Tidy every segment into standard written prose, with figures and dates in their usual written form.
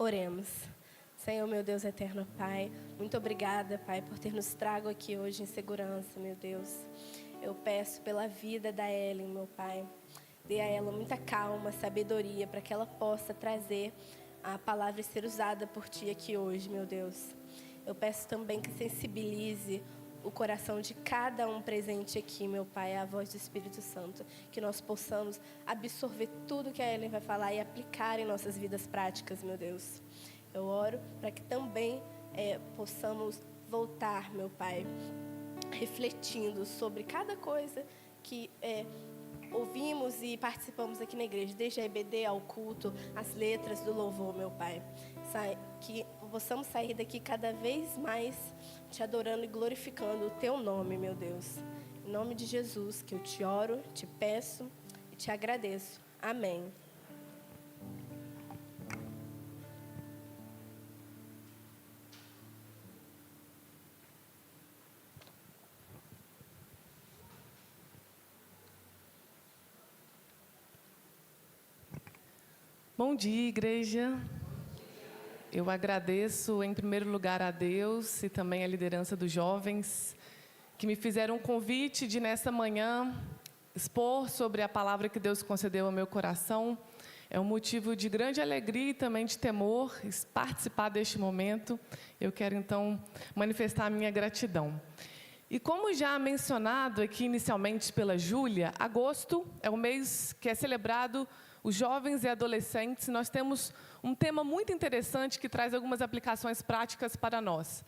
Oremos. Senhor, meu Deus eterno, Pai, muito obrigada, Pai, por ter nos trago aqui hoje em segurança, meu Deus. Eu peço pela vida da Ellen, meu Pai. Dê a ela muita calma, sabedoria, para que ela possa trazer a palavra e ser usada por Ti aqui hoje, meu Deus. Eu peço também que sensibilize o coração de cada um presente aqui, meu Pai, a voz do Espírito Santo. Que nós possamos absorver tudo que a Ellen vai falar e aplicar em nossas vidas práticas, meu Deus. Eu oro para que também possamos voltar, meu Pai, refletindo sobre cada coisa que ouvimos e participamos aqui na igreja, desde a EBD ao culto, as letras do louvor, meu Pai. Que possamos sair daqui cada vez mais te adorando e glorificando o Teu nome, meu Deus. Em nome de Jesus, que eu te oro, te peço e te agradeço. Amém. Bom dia, igreja. Eu agradeço, em primeiro lugar, a Deus e também a liderança dos jovens que me fizeram um convite de, nessa manhã, expor sobre a palavra que Deus concedeu ao meu coração. É um motivo de grande alegria e também de temor participar deste momento. Eu quero, então, manifestar a minha gratidão. E como já mencionado aqui inicialmente pela Júlia, agosto é o mês que é celebrado os jovens e adolescentes. Nós temos um tema muito interessante que traz algumas aplicações práticas para nós.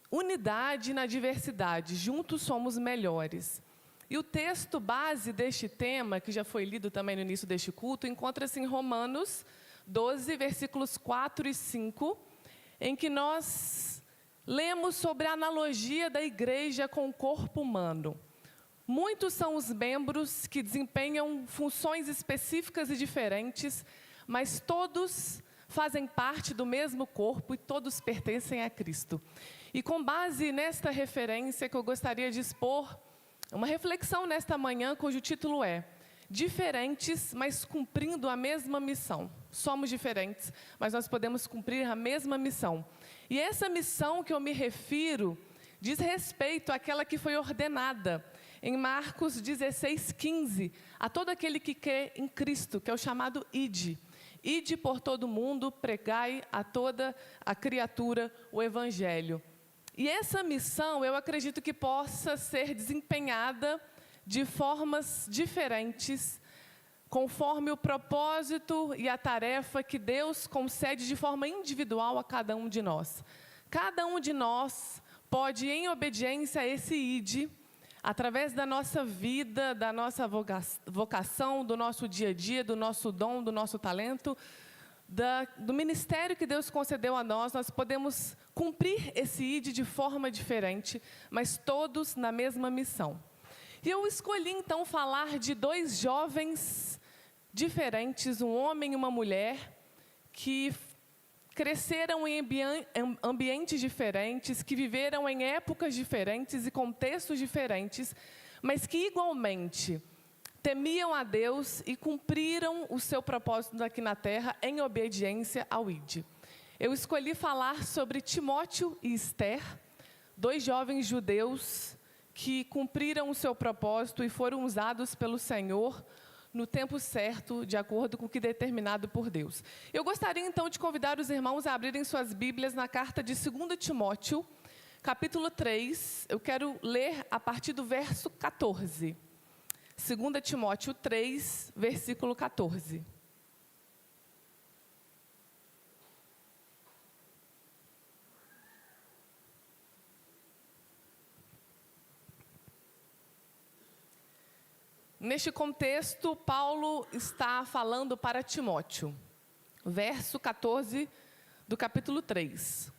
Unidade na diversidade, juntos somos melhores. E o texto base deste tema, que já foi lido também no início deste culto, encontra-se em Romanos 12, versículos 4 e 5, em que nós lemos sobre a analogia da igreja com o corpo humano. Muitos são os membros que desempenham funções específicas e diferentes, mas todos fazem parte do mesmo corpo e todos pertencem a Cristo. E com base nesta referência que eu gostaria de expor, uma reflexão nesta manhã cujo título é Diferentes, mas cumprindo a mesma missão. Somos diferentes, mas nós podemos cumprir a mesma missão. E essa missão que eu me refiro diz respeito àquela que foi ordenada em Marcos 16:15, a todo aquele que crê em Cristo, que é o chamado Ide. Ide por todo mundo, pregai a toda a criatura o Evangelho. E essa missão, eu acredito que possa ser desempenhada de formas diferentes, conforme o propósito e a tarefa que Deus concede de forma individual a cada um de nós. Cada um de nós pode, em obediência a esse Ide, através da nossa vida, da nossa vocação, do nosso dia a dia, do nosso dom, do nosso talento, do ministério que Deus concedeu a nós, nós podemos cumprir esse Ide de forma diferente, mas todos na mesma missão. E eu escolhi então falar de dois jovens diferentes, um homem e uma mulher, que cresceram em ambientes diferentes, que viveram em épocas diferentes e contextos diferentes, mas que igualmente temiam a Deus e cumpriram o seu propósito aqui na terra em obediência ao Ide. Eu escolhi falar sobre Timóteo e Esther, dois jovens judeus que cumpriram o seu propósito e foram usados pelo Senhor no tempo certo, de acordo com o que determinado por Deus. Eu gostaria então de convidar os irmãos a abrirem suas Bíblias na carta de 2 Timóteo, capítulo 3. Eu quero ler a partir do verso 14. 2 Timóteo 3, versículo 14. Neste contexto, Paulo está falando para Timóteo. Verso 14 do capítulo 3.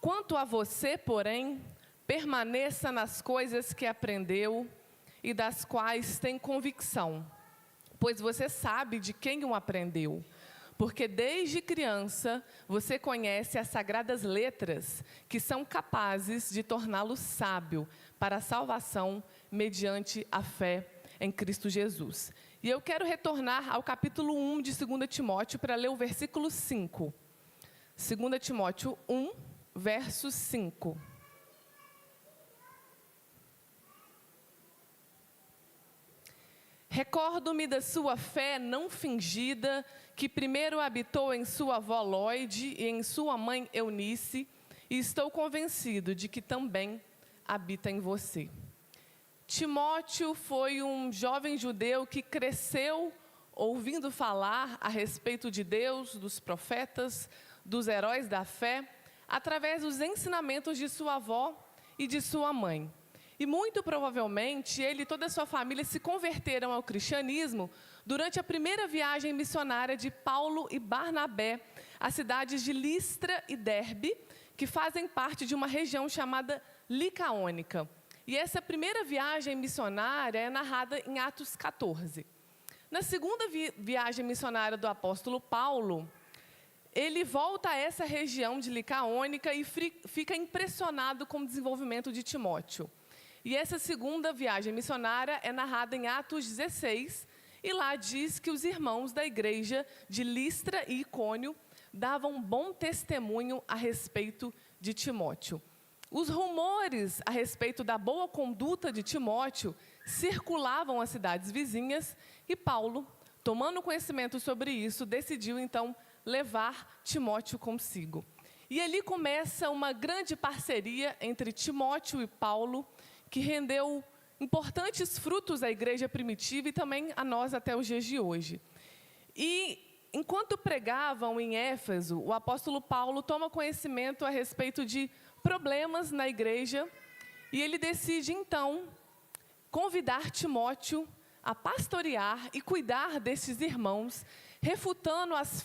Quanto a você, porém, permaneça nas coisas que aprendeu e das quais tem convicção, pois você sabe de quem o aprendeu. Porque desde criança você conhece as sagradas letras que são capazes de torná-lo sábio para a salvação mediante a fé em Cristo Jesus. E eu quero retornar ao capítulo 1 de 2 Timóteo para ler o versículo 5. 2 Timóteo 1, verso 5. Recordo-me da sua fé não fingida, que primeiro habitou em sua avó Lóide e em sua mãe Eunice, e estou convencido de que também habita em você. Timóteo foi um jovem judeu que cresceu ouvindo falar a respeito de Deus, dos profetas, dos heróis da fé, através dos ensinamentos de sua avó e de sua mãe. E muito provavelmente ele e toda a sua família se converteram ao cristianismo durante a primeira viagem missionária de Paulo e Barnabé às cidades de Listra e Derbe, que fazem parte de uma região chamada Licaônica. E essa primeira viagem missionária é narrada em Atos 14. Na segunda viagem missionária do apóstolo Paulo, ele volta a essa região de Licaônica e fica impressionado com o desenvolvimento de Timóteo. E essa segunda viagem missionária é narrada em Atos 16, e lá diz que os irmãos da igreja de Listra e Icônio davam bom testemunho a respeito de Timóteo. Os rumores a respeito da boa conduta de Timóteo circulavam às cidades vizinhas, e Paulo, tomando conhecimento sobre isso, decidiu então levar Timóteo consigo. E ali começa uma grande parceria entre Timóteo e Paulo, que rendeu importantes frutos à igreja primitiva e também a nós até os dias de hoje. E enquanto pregavam em Éfeso, o apóstolo Paulo toma conhecimento a respeito de problemas na igreja, e ele decide então convidar Timóteo a pastorear e cuidar desses irmãos, refutando os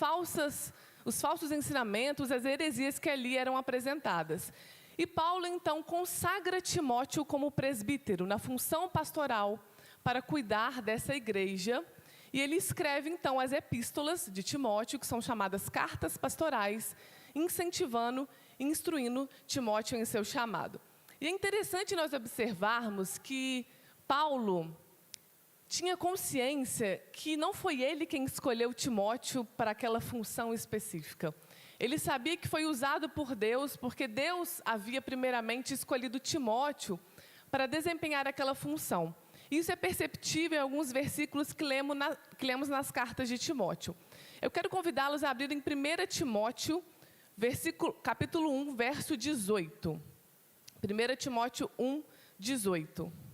falsos ensinamentos, as heresias que ali eram apresentadas. E Paulo, então, consagra Timóteo como presbítero, na função pastoral, para cuidar dessa igreja. E ele escreve, então, as epístolas de Timóteo, que são chamadas cartas pastorais, incentivando e instruindo Timóteo em seu chamado. E é interessante nós observarmos que Paulo tinha consciência que não foi ele quem escolheu Timóteo para aquela função específica. Ele sabia que foi usado por Deus, porque Deus havia primeiramente escolhido Timóteo para desempenhar aquela função. Isso é perceptível em alguns versículos que lemos nas cartas de Timóteo. Eu quero convidá-los a abrir em 1 Timóteo, capítulo 1, verso 18. 1 Timóteo 1, 18.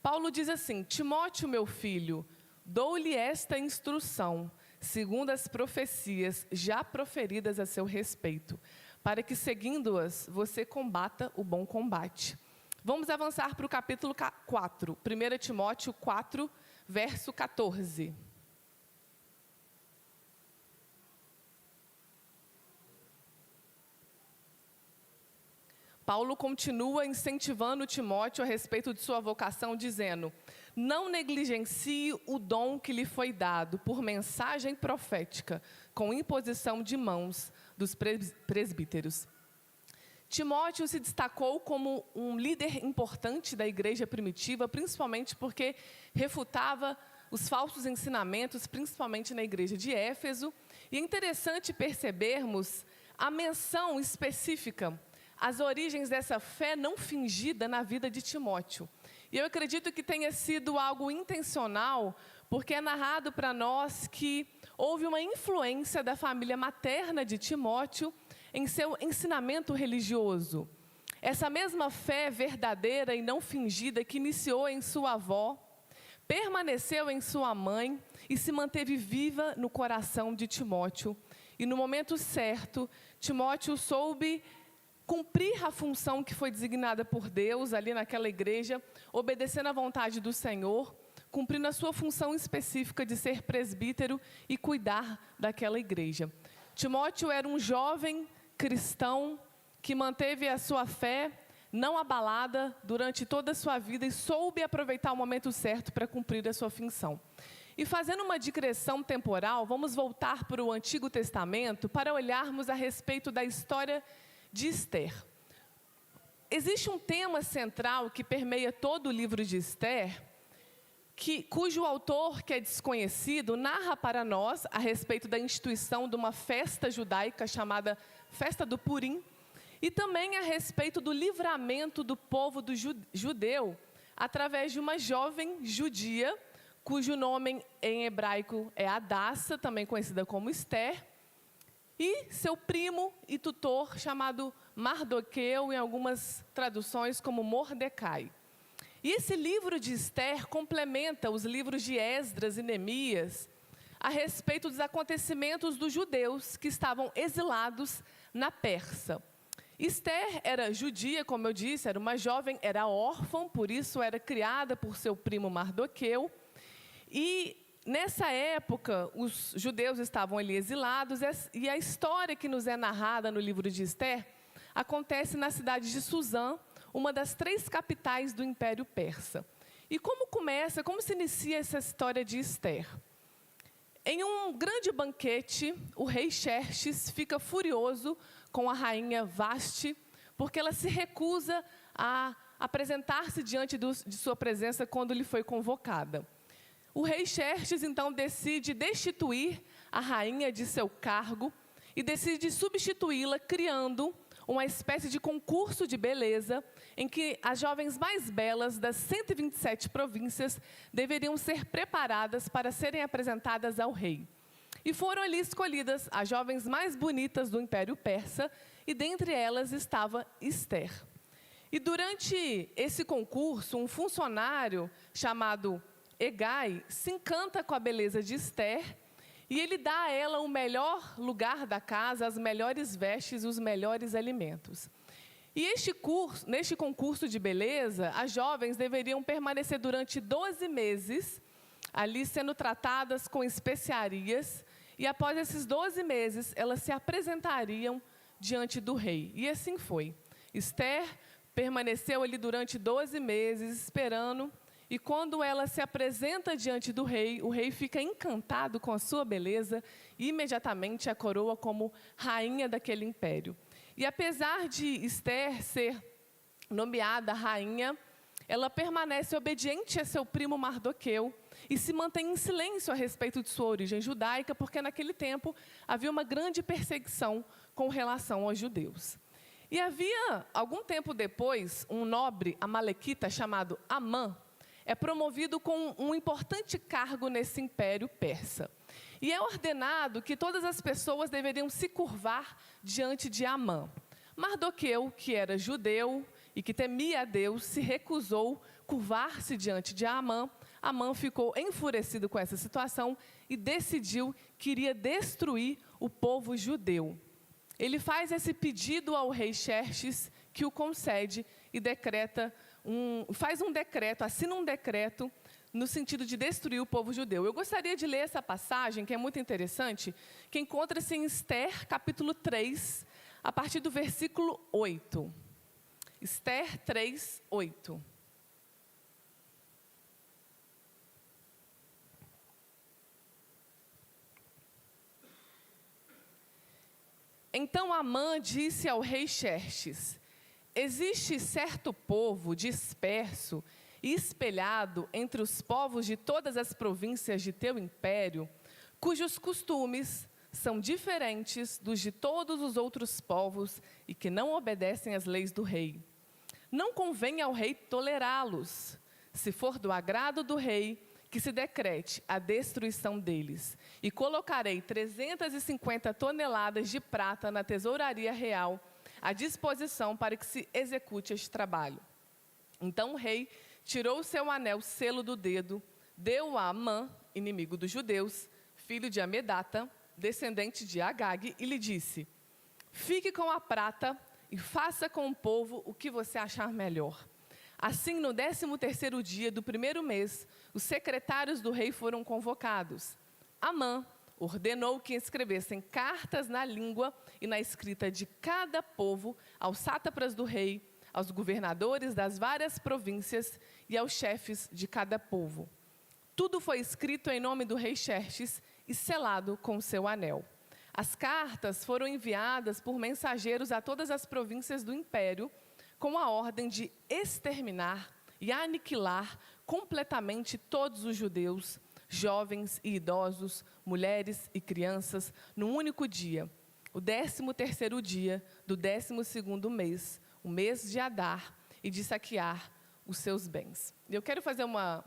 Paulo diz assim: Timóteo, meu filho, dou-lhe esta instrução, segundo as profecias já proferidas a seu respeito, para que, seguindo-as, você combata o bom combate. Vamos avançar para o capítulo 4, 1 Timóteo 4, verso 14. Paulo continua incentivando Timóteo a respeito de sua vocação, dizendo: não negligencie o dom que lhe foi dado por mensagem profética, com imposição de mãos dos presbíteros. Timóteo se destacou como um líder importante da igreja primitiva, principalmente porque refutava os falsos ensinamentos, principalmente na igreja de Éfeso. E é interessante percebermos a menção específica as origens dessa fé não fingida na vida de Timóteo. E eu acredito que tenha sido algo intencional, porque é narrado para nós que houve uma influência da família materna de Timóteo em seu ensinamento religioso. Essa mesma fé verdadeira e não fingida que iniciou em sua avó, permaneceu em sua mãe e se manteve viva no coração de Timóteo. E no momento certo, Timóteo soube cumprir a função que foi designada por Deus ali naquela igreja, obedecendo à vontade do Senhor, cumprindo a sua função específica de ser presbítero e cuidar daquela igreja. Timóteo era um jovem cristão que manteve a sua fé não abalada durante toda a sua vida e soube aproveitar o momento certo para cumprir a sua função. E fazendo uma digressão temporal, vamos voltar para o Antigo Testamento para olharmos a respeito da história de Esther. Existe um tema central que permeia todo o livro de Esther, cujo autor, que é desconhecido, narra para nós a respeito da instituição de uma festa judaica chamada Festa do Purim, e também a respeito do livramento do povo judeu através de uma jovem judia, cujo nome em hebraico é Hadassa, também conhecida como Esther, e seu primo e tutor chamado Mardoqueu, em algumas traduções como Mordecai. E esse livro de Esther complementa os livros de Esdras e Neemias a respeito dos acontecimentos dos judeus que estavam exilados na Pérsia. Esther era judia, como eu disse, era uma jovem, era órfã, por isso era criada por seu primo Mardoqueu. E nessa época, os judeus estavam ali exilados, e a história que nos é narrada no livro de Esther acontece na cidade de Suzã, uma das 3 capitais do Império Persa. E como se inicia essa história de Esther? Em um grande banquete, o rei Xerxes fica furioso com a rainha Vasti, porque ela se recusa a apresentar-se diante de sua presença quando lhe foi convocada. O rei Xerxes, então, decide destituir a rainha de seu cargo e decide substituí-la, criando uma espécie de concurso de beleza, em que as jovens mais belas das 127 províncias deveriam ser preparadas para serem apresentadas ao rei. E foram ali escolhidas as jovens mais bonitas do Império Persa, e dentre elas estava Esther. E durante esse concurso, um funcionário chamado Hegai se encanta com a beleza de Esther, e ele dá a ela o melhor lugar da casa, as melhores vestes e os melhores alimentos. E neste concurso de beleza, as jovens deveriam permanecer durante 12 meses, ali sendo tratadas com especiarias, e após esses 12 meses, elas se apresentariam diante do rei. E assim foi. Esther permaneceu ali durante 12 meses, esperando. E quando ela se apresenta diante do rei, o rei fica encantado com a sua beleza e imediatamente a coroa como rainha daquele império. E apesar de Esther ser nomeada rainha, ela permanece obediente a seu primo Mardoqueu e se mantém em silêncio a respeito de sua origem judaica, porque naquele tempo havia uma grande perseguição com relação aos judeus. E havia, algum tempo depois, um nobre amalequita chamado Amã, é promovido com um importante cargo nesse império persa. E é ordenado que todas as pessoas deveriam se curvar diante de Amã. Mardoqueu, que era judeu e que temia a Deus, se recusou curvar-se diante de Amã. Amã ficou enfurecido com essa situação e decidiu que iria destruir o povo judeu. Ele faz esse pedido ao rei Xerxes, que o concede e assina um decreto no sentido de destruir o povo judeu. Eu gostaria de ler essa passagem, que é muito interessante, que encontra-se em Esther, capítulo 3, a partir do versículo 8. Esther 3, 8. Então Amã disse ao rei Xerxes: existe certo povo disperso e espelhado entre os povos de todas as províncias de teu império, cujos costumes são diferentes dos de todos os outros povos e que não obedecem às leis do rei. Não convém ao rei tolerá-los. Se for do agrado do rei, que se decrete a destruição deles. E colocarei 350 toneladas de prata na tesouraria real, à disposição para que se execute este trabalho. Então o rei tirou o seu anel selo do dedo, deu a Amã, inimigo dos judeus, filho de Amedata, descendente de Agag, e lhe disse: fique com a prata e faça com o povo o que você achar melhor. Assim, no 13º dia do 1º mês, os secretários do rei foram convocados. Amã ordenou que escrevessem cartas na língua e na escrita de cada povo aos sátrapas do rei, aos governadores das várias províncias e aos chefes de cada povo. Tudo foi escrito em nome do rei Xerxes e selado com o seu anel. As cartas foram enviadas por mensageiros a todas as províncias do império, com a ordem de exterminar e aniquilar completamente todos os judeus, jovens e idosos, mulheres e crianças, num único dia, o 13º dia do 12º mês, o mês de Adar, e de saquear os seus bens. Eu quero fazer uma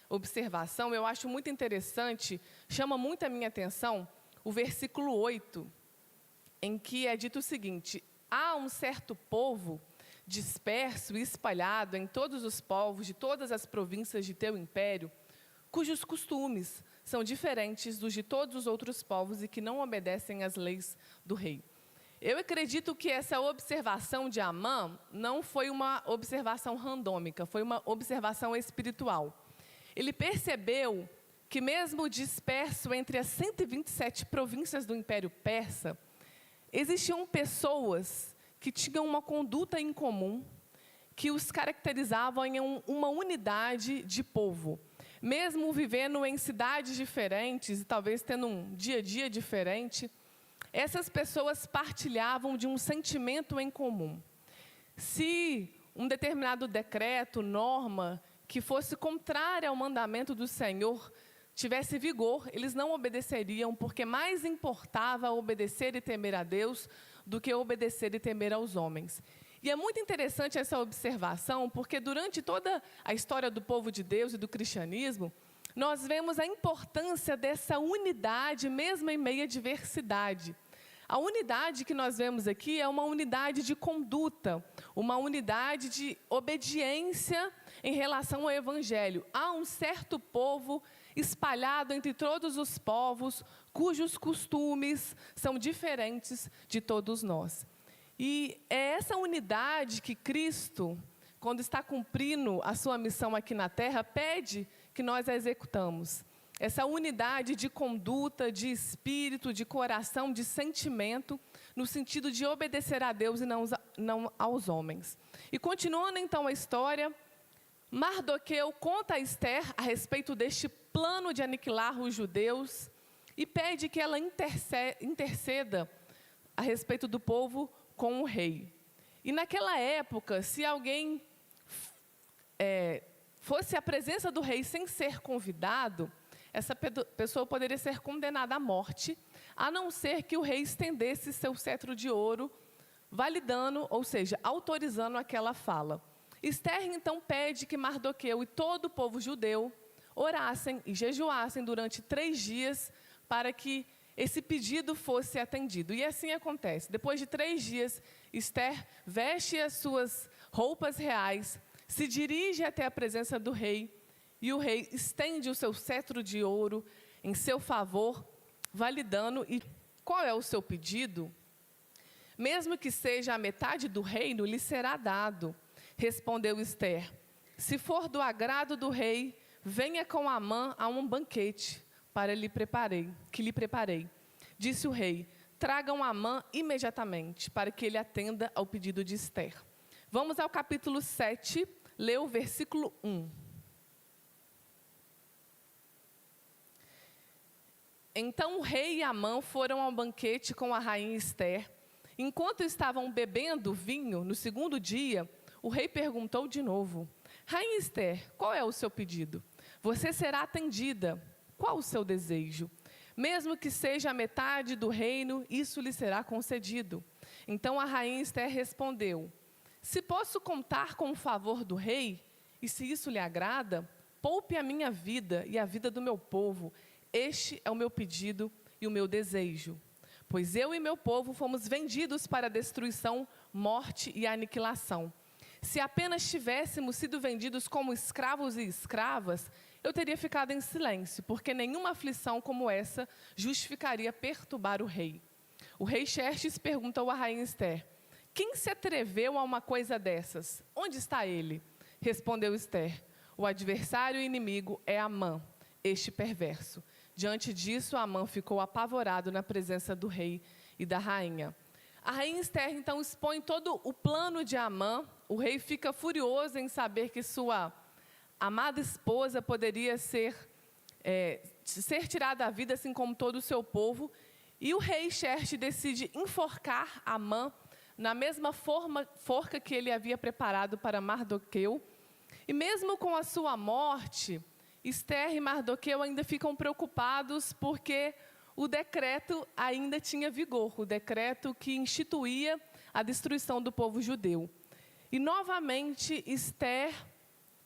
observação, eu acho muito interessante, chama muito a minha atenção, o versículo 8, em que é dito o seguinte: há um certo povo disperso e espalhado em todos os povos de todas as províncias de teu império, cujos costumes são diferentes dos de todos os outros povos e que não obedecem às leis do rei. Eu acredito que essa observação de Amã não foi uma observação randômica, foi uma observação espiritual. Ele percebeu que mesmo disperso entre as 127 províncias do Império Persa, existiam pessoas que tinham uma conduta em comum, que os caracterizavam em uma unidade de povo. Mesmo vivendo em cidades diferentes e talvez tendo um dia a dia diferente, essas pessoas partilhavam de um sentimento em comum. Se um determinado decreto, norma, que fosse contrária ao mandamento do Senhor, tivesse vigor, eles não obedeceriam, porque mais importava obedecer e temer a Deus do que obedecer e temer aos homens. E é muito interessante essa observação, porque durante toda a história do povo de Deus e do cristianismo, nós vemos a importância dessa unidade, mesmo em meio à diversidade. A unidade que nós vemos aqui é uma unidade de conduta, uma unidade de obediência em relação ao Evangelho. Há um certo povo espalhado entre todos os povos, cujos costumes são diferentes de todos nós. E é essa unidade que Cristo, quando está cumprindo a sua missão aqui na terra, pede que nós a executamos. Essa unidade de conduta, de espírito, de coração, de sentimento, no sentido de obedecer a Deus e não aos homens. E continuando então a história, Mardoqueu conta a Ester a respeito deste plano de aniquilar os judeus e pede que ela interceda a respeito do povo com o rei. E naquela época, se alguém fosse à presença do rei sem ser convidado, essa pessoa poderia ser condenada à morte, a não ser que o rei estendesse seu cetro de ouro, validando, ou seja, autorizando aquela fala. Ester, então, pede que Mardoqueu e todo o povo judeu orassem e jejuassem durante 3 dias para que esse pedido fosse atendido. E assim acontece. Depois de 3 dias, Ester veste as suas roupas reais, se dirige até a presença do rei, e o rei estende o seu cetro de ouro em seu favor, validando. E qual é o seu pedido? Mesmo que seja a metade do reino, lhe será dado. Respondeu Ester: se for do agrado do rei, venha com Amã a um banquete que lhe preparei. Disse o rei: tragam Amã imediatamente, para que ele atenda ao pedido de Ester. Vamos ao capítulo 7, ler o versículo 1. Então o rei e Amã foram ao banquete com a rainha Ester. Enquanto estavam bebendo vinho, no 2º dia, o rei perguntou de novo: rainha Ester, qual é o seu pedido? Você será atendida. Qual o seu desejo? Mesmo que seja a metade do reino, isso lhe será concedido. Então a rainha Ester respondeu: se posso contar com o favor do rei, e se isso lhe agrada, poupe a minha vida e a vida do meu povo. Este é o meu pedido e o meu desejo. Pois eu e meu povo fomos vendidos para a destruição, morte e aniquilação. Se apenas tivéssemos sido vendidos como escravos e escravas, eu teria ficado em silêncio, porque nenhuma aflição como essa justificaria perturbar o rei. O rei Xerxes perguntou à rainha Ester: quem se atreveu a uma coisa dessas? Onde está ele? Respondeu Ester: o adversário e inimigo é Amã, este perverso. Diante disso, Amã ficou apavorado na presença do rei e da rainha. A rainha Ester, então, expõe todo o plano de Amã. O rei fica furioso em saber que sua amada esposa poderia ser tirada da vida, assim como todo o seu povo. E o rei Xerxes decide enforcar Amã na mesma forca que ele havia preparado para Mardoqueu. E mesmo com a sua morte, Ester e Mardoqueu ainda ficam preocupados porque o decreto ainda tinha vigor, o decreto que instituía a destruição do povo judeu. E novamente Ester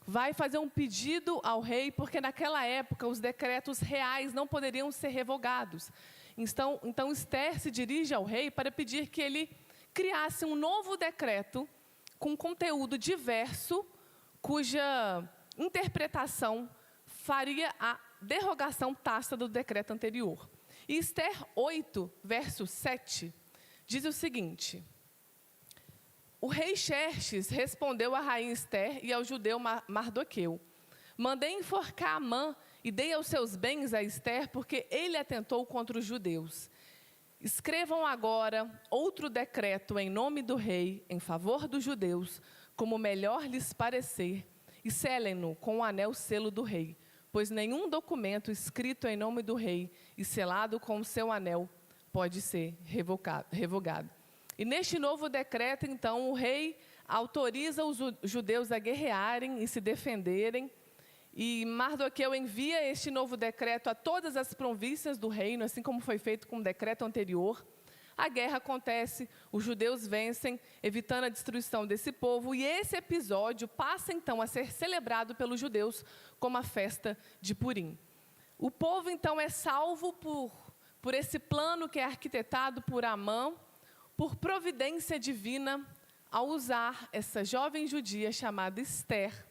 vai fazer um pedido ao rei, porque naquela época os decretos reais não poderiam ser revogados. Então Ester se dirige ao rei para pedir que ele criasse um novo decreto com conteúdo diverso, cuja interpretação faria a derrogação tácita do decreto anterior. E Ester 8, verso 7, diz o seguinte: o rei Xerxes respondeu à rainha Ester e ao judeu Mardoqueu: mandei enforcar Amã e dei aos seus bens a Ester, porque ele atentou contra os judeus. Escrevam agora outro decreto em nome do rei, em favor dos judeus, como melhor lhes parecer, e selem-no com o anel selo do rei, pois nenhum documento escrito em nome do rei e selado com o seu anel pode ser revogado. E neste novo decreto, então, o rei autoriza os judeus a guerrearem e se defenderem. E Mardoqueu envia este novo decreto a todas as províncias do reino, assim como foi feito com o decreto anterior. A guerra acontece, os judeus vencem, evitando a destruição desse povo. E esse episódio passa, então, a ser celebrado pelos judeus como a festa de Purim. O povo, então, é salvo por esse plano que é arquitetado por Amã, por providência divina, ao usar essa jovem judia chamada Ester,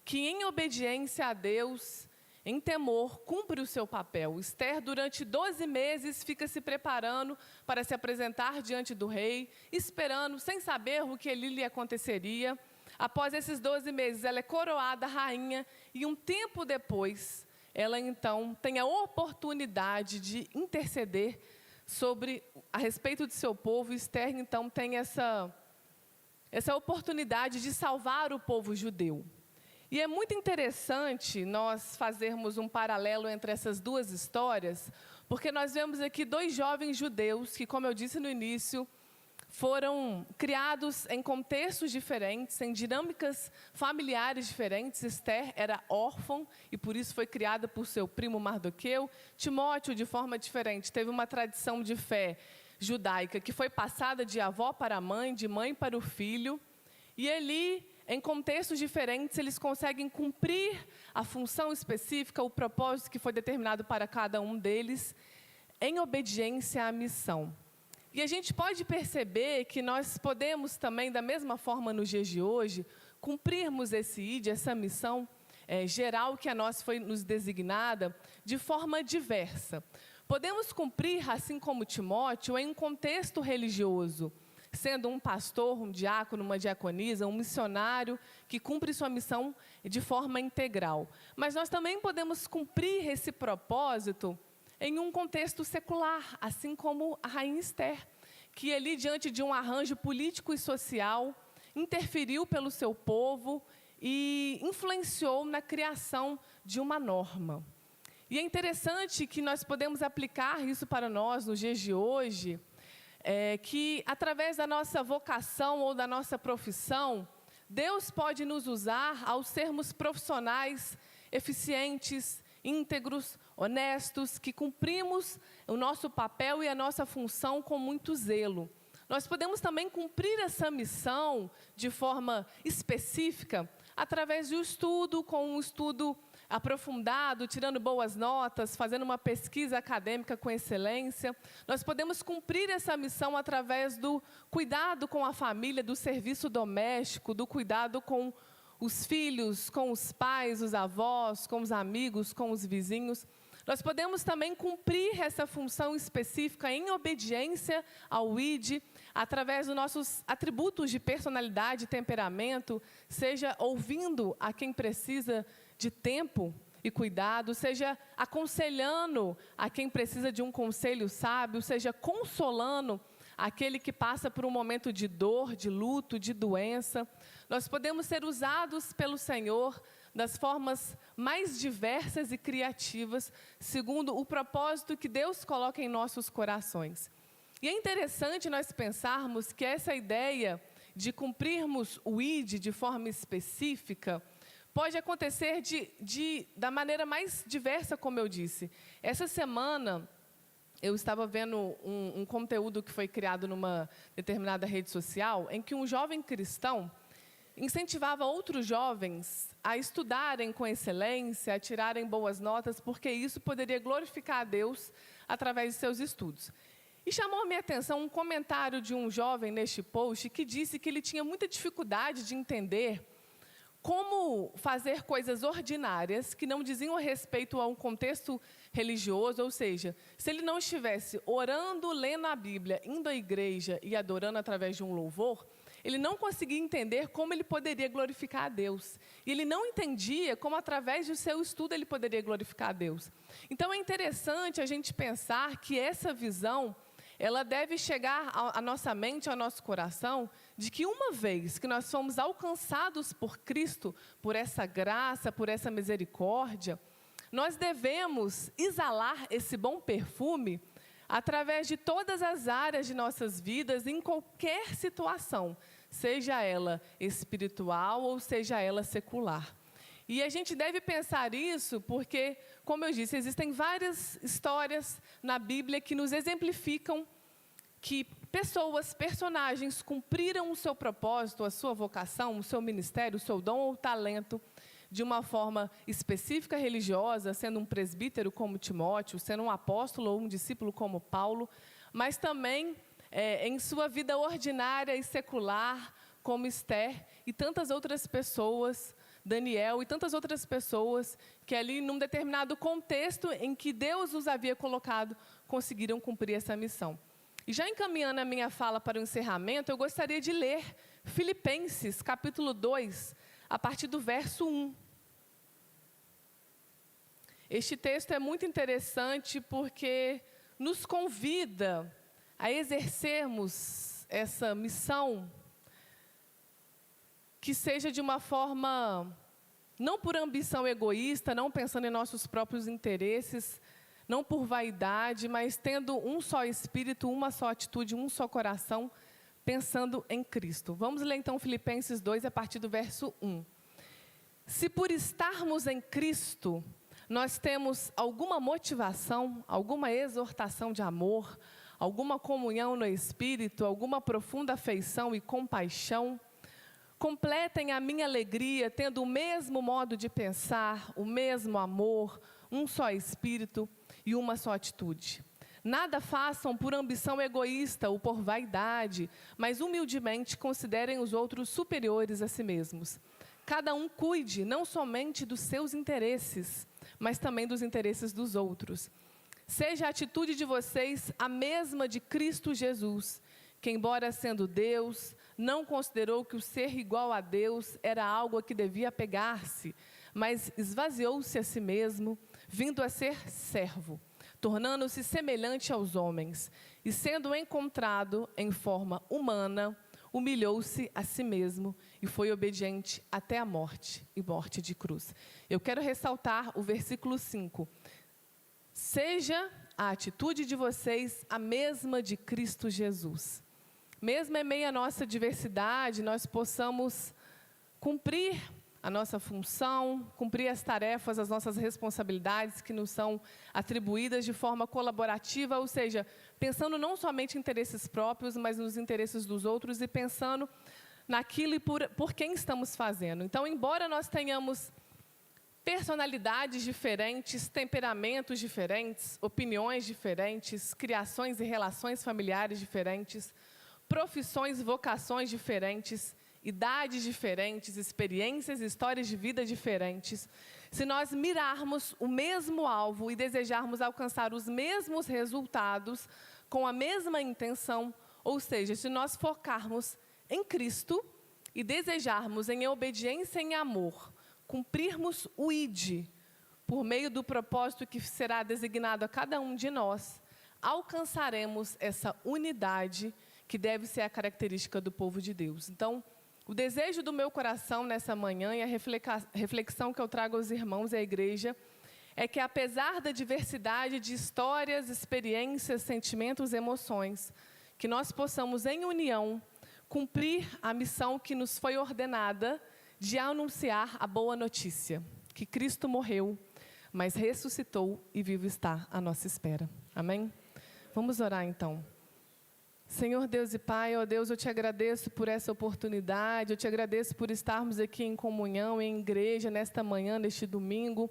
que em obediência a Deus, em temor, cumpre o seu papel. Ester, durante 12 meses, fica se preparando para se apresentar diante do rei, esperando, sem saber o que ali lhe aconteceria. Após esses 12 meses, ela é coroada rainha e um tempo depois, ela então tem a oportunidade de interceder a respeito de seu povo. Ester, então, tem essa oportunidade de salvar o povo judeu. E é muito interessante nós fazermos um paralelo entre essas duas histórias, porque nós vemos aqui dois jovens judeus que, como eu disse no início, foram criados em contextos diferentes, em dinâmicas familiares diferentes. Ester era órfã e por isso foi criada por seu primo Mardoqueu. Timóteo, de forma diferente, teve uma tradição de fé judaica que foi passada de avó para a mãe, de mãe para o filho. E ali, em contextos diferentes, eles conseguem cumprir a função específica, o propósito que foi determinado para cada um deles, em obediência à missão. E a gente pode perceber que nós podemos também, da mesma forma nos dias de hoje, cumprirmos esse ID, essa missão geral que a nós foi nos designada, de forma diversa. Podemos cumprir, assim como Timóteo, em um contexto religioso, sendo um pastor, um diácono, uma diaconisa, um missionário que cumpre sua missão de forma integral. Mas nós também podemos cumprir esse propósito em um contexto secular, assim como a rainha Ester, que ali, diante de um arranjo político e social, interferiu pelo seu povo e influenciou na criação de uma norma. E é interessante que nós podemos aplicar isso para nós nos dias de hoje, que através da nossa vocação ou da nossa profissão, Deus pode nos usar ao sermos profissionais eficientes, íntegros, honestos, que cumprimos o nosso papel e a nossa função com muito zelo. Nós podemos também cumprir essa missão de forma específica através de um estudo, com um estudo aprofundado, tirando boas notas, fazendo uma pesquisa acadêmica com excelência. Nós podemos cumprir essa missão através do cuidado com a família, do serviço doméstico, do cuidado com os filhos, com os pais, os avós, com os amigos, com os vizinhos. Nós podemos também cumprir essa função específica em obediência ao ID, através dos nossos atributos de personalidade e temperamento, seja ouvindo a quem precisa de tempo e cuidado, seja aconselhando a quem precisa de um conselho sábio, seja consolando aquele que passa por um momento de dor, de luto, de doença. Nós podemos ser usados pelo Senhor das formas mais diversas e criativas, segundo o propósito que Deus coloca em nossos corações. E é interessante nós pensarmos que essa ideia de cumprirmos o ID de forma específica pode acontecer da maneira mais diversa, como eu disse. Essa semana, eu estava vendo um conteúdo que foi criado numa determinada rede social, em que um jovem cristão incentivava outros jovens a estudarem com excelência, a tirarem boas notas, porque isso poderia glorificar a Deus através de seus estudos. E chamou a minha atenção um comentário de um jovem neste post que disse que ele tinha muita dificuldade de entender como fazer coisas ordinárias que não diziam respeito a um contexto religioso, ou seja, se ele não estivesse orando, lendo a Bíblia, indo à igreja e adorando através de um louvor, ele não conseguia entender como ele poderia glorificar a Deus. E ele não entendia como, através do seu estudo, ele poderia glorificar a Deus. Então, é interessante a gente pensar que essa visão, ela deve chegar à nossa mente, ao nosso coração, de que uma vez que nós fomos alcançados por Cristo, por essa graça, por essa misericórdia, nós devemos exalar esse bom perfume através de todas as áreas de nossas vidas, em qualquer situação, seja ela espiritual ou seja ela secular. E a gente deve pensar isso porque, como eu disse, existem várias histórias na Bíblia que nos exemplificam que pessoas, personagens, cumpriram o seu propósito, a sua vocação, o seu ministério, o seu dom ou talento, de uma forma específica religiosa, sendo um presbítero como Timóteo, sendo um apóstolo ou um discípulo como Paulo, mas também em sua vida ordinária e secular, como Esther e tantas outras pessoas, Daniel e tantas outras pessoas que ali, num determinado contexto em que Deus os havia colocado, conseguiram cumprir essa missão. E já encaminhando a minha fala para o encerramento, eu gostaria de ler Filipenses, capítulo 2, a partir do verso 1. Este texto é muito interessante porque nos convida a exercermos essa missão que seja de uma forma, não por ambição egoísta, não pensando em nossos próprios interesses, não por vaidade, mas tendo um só espírito, uma só atitude, um só coração, pensando em Cristo. Vamos ler então Filipenses 2, a partir do verso 1. Se por estarmos em Cristo, nós temos alguma motivação, alguma exortação de amor, alguma comunhão no Espírito, alguma profunda afeição e compaixão, completem a minha alegria, tendo o mesmo modo de pensar, o mesmo amor, um só Espírito e uma só atitude. Nada façam por ambição egoísta ou por vaidade, mas humildemente considerem os outros superiores a si mesmos. Cada um cuide não somente dos seus interesses, mas também dos interesses dos outros. Seja a atitude de vocês a mesma de Cristo Jesus, que, embora sendo Deus, não considerou que o ser igual a Deus era algo a que devia apegar-se, mas esvaziou-se a si mesmo, vindo a ser servo, tornando-se semelhante aos homens, e sendo encontrado em forma humana, humilhou-se a si mesmo e foi obediente até a morte, e morte de cruz. Eu quero ressaltar o versículo 5. Seja a atitude de vocês a mesma de Cristo Jesus. Mesmo em meio à nossa diversidade, nós possamos cumprir a nossa função, cumprir as tarefas, as nossas responsabilidades que nos são atribuídas de forma colaborativa, ou seja, pensando não somente em interesses próprios, mas nos interesses dos outros e pensando naquilo e por quem estamos fazendo. Então, embora nós tenhamos personalidades diferentes, temperamentos diferentes, opiniões diferentes, criações e relações familiares diferentes, profissões e vocações diferentes, idades diferentes, experiências e histórias de vida diferentes, se nós mirarmos o mesmo alvo e desejarmos alcançar os mesmos resultados com a mesma intenção, ou seja, se nós focarmos em Cristo e desejarmos em obediência e em amor, cumprirmos o ID por meio do propósito que será designado a cada um de nós, alcançaremos essa unidade que deve ser a característica do povo de Deus. Então, o desejo do meu coração nessa manhã e a reflexão que eu trago aos irmãos e à igreja é que, apesar da diversidade de histórias, experiências, sentimentos e emoções, que nós possamos, em união, cumprir a missão que nos foi ordenada de anunciar a boa notícia, que Cristo morreu, mas ressuscitou e vivo está à nossa espera. Amém? Vamos orar então. Senhor Deus e Pai, ó Deus, eu te agradeço por essa oportunidade, eu te agradeço por estarmos aqui em comunhão, em igreja, nesta manhã, neste domingo,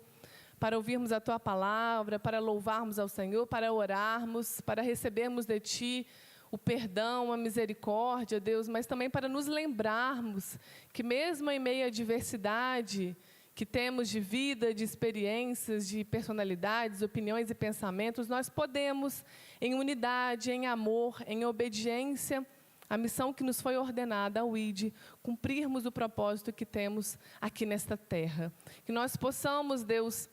para ouvirmos a Tua palavra, para louvarmos ao Senhor, para orarmos, para recebermos de Ti o perdão, a misericórdia, Deus, mas também para nos lembrarmos que mesmo em meio à adversidade que temos de vida, de experiências, de personalidades, opiniões e pensamentos, nós podemos, em unidade, em amor, em obediência, a missão que nos foi ordenada ao ID, cumprirmos o propósito que temos aqui nesta terra. Que nós possamos, Deus,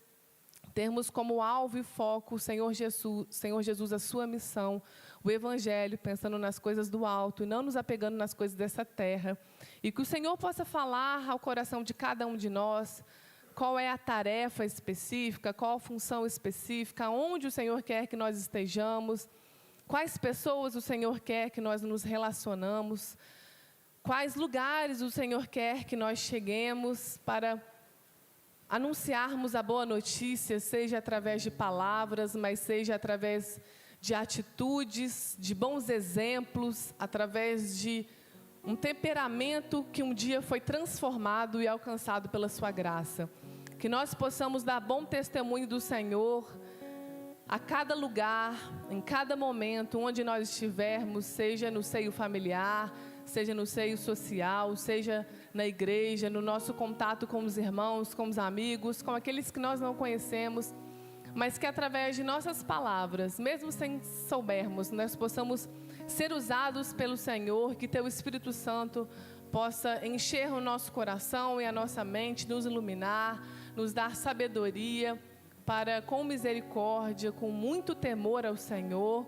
termos como alvo e foco o Senhor Jesus, a sua missão, o Evangelho, pensando nas coisas do alto e não nos apegando nas coisas dessa terra. E que o Senhor possa falar ao coração de cada um de nós qual é a tarefa específica, qual a função específica, onde o Senhor quer que nós estejamos, quais pessoas o Senhor quer que nós nos relacionamos, quais lugares o Senhor quer que nós cheguemos para anunciarmos a boa notícia, seja através de palavras, mas seja através de atitudes, de bons exemplos, através de um temperamento que um dia foi transformado e alcançado pela sua graça. Que nós possamos dar bom testemunho do Senhor a cada lugar, em cada momento, onde nós estivermos, seja no seio familiar, seja no seio social, seja na igreja, no nosso contato com os irmãos, com os amigos, com aqueles que nós não conhecemos, mas que através de nossas palavras, mesmo sem soubermos, nós possamos ser usados pelo Senhor, que Teu Espírito Santo possa encher o nosso coração e a nossa mente, nos iluminar, nos dar sabedoria para, com misericórdia, com muito temor ao Senhor,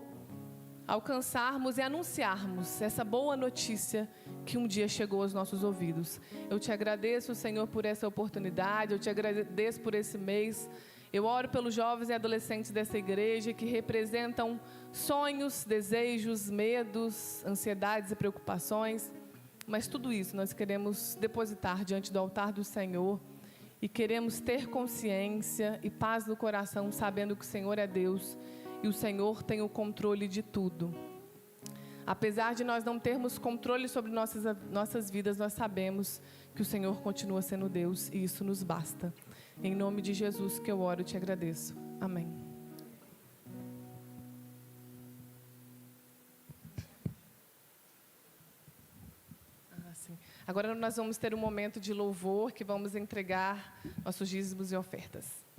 alcançarmos e anunciarmos essa boa notícia que um dia chegou aos nossos ouvidos. Eu te agradeço, Senhor, por essa oportunidade, eu te agradeço por esse mês. Eu oro pelos jovens e adolescentes dessa igreja que representam sonhos, desejos, medos, ansiedades e preocupações. Mas tudo isso nós queremos depositar diante do altar do Senhor e queremos ter consciência e paz no coração, sabendo que o Senhor é Deus e o Senhor tem o controle de tudo. Apesar de nós não termos controle sobre nossas vidas, nós sabemos que o Senhor continua sendo Deus e isso nos basta. Em nome de Jesus que eu oro e te agradeço. Amém. Agora nós vamos ter um momento de louvor que vamos entregar nossos dízimos e ofertas.